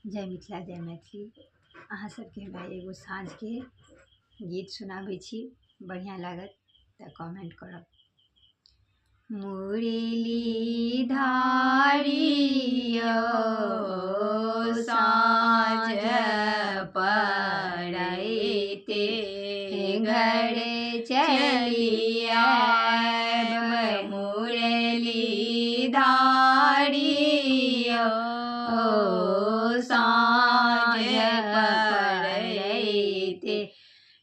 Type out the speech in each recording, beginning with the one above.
जय मिथिला जय मैथिली। अहाँ सबके हमरा एगो साँझके गीत सुनाबै छी, बढ़िआँ लागत तऽ कमेंट करब। मुरली धारियो साँझ पड़ैते घर चलिया, मुरली धारियो साँझ पड़ैते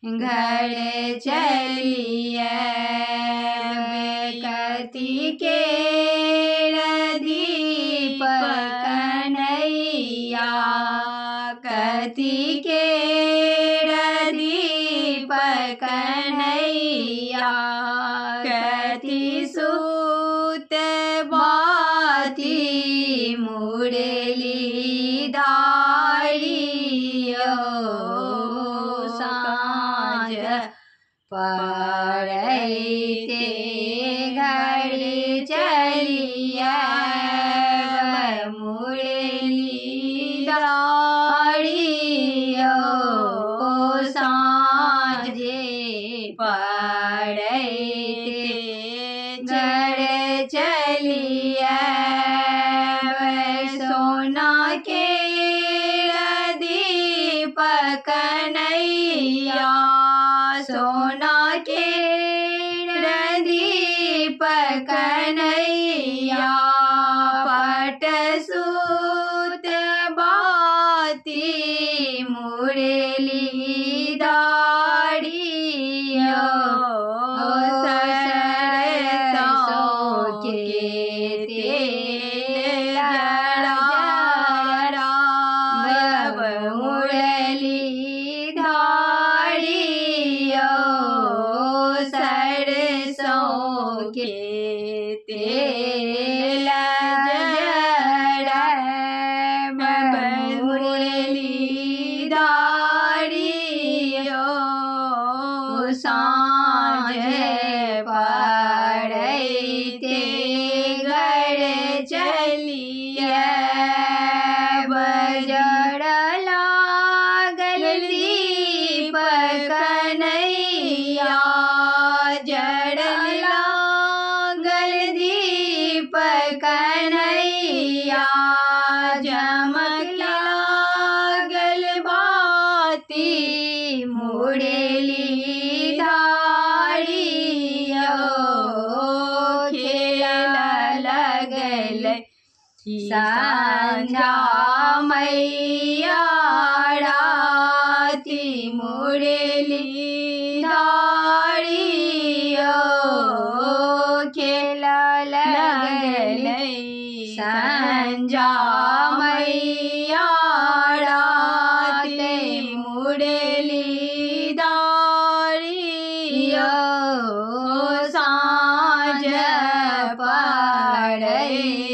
घर चलिए, कथी के दीप कन्हैया, कथी के दीप कन्हैया, कथी सूत बाती मुरली धारियो साँझ पड़ैते घर चलिए, मुरली धारियो साँझे पड़ैते घर चलिए, सोना के दीप कन्हैया, सोना के दीप कन्हैया, पट सूत बाती मुरली धारियो सरसों के तेल जड़ा, मुरली धारियो सरसों के तेल जड़ा, मुरली धारियो साँझ पड़ैते घर चलिए, बजड़ लागल दीप कन्हैया, जड़ लागल दीप कन्हैया, चमक लागल बाती मुरली धारियो खेला लगल संझा मैया राती, मुरली धारियो खेला लगल संझा मैया राती, मुरली धारियो साँझ पड़ैते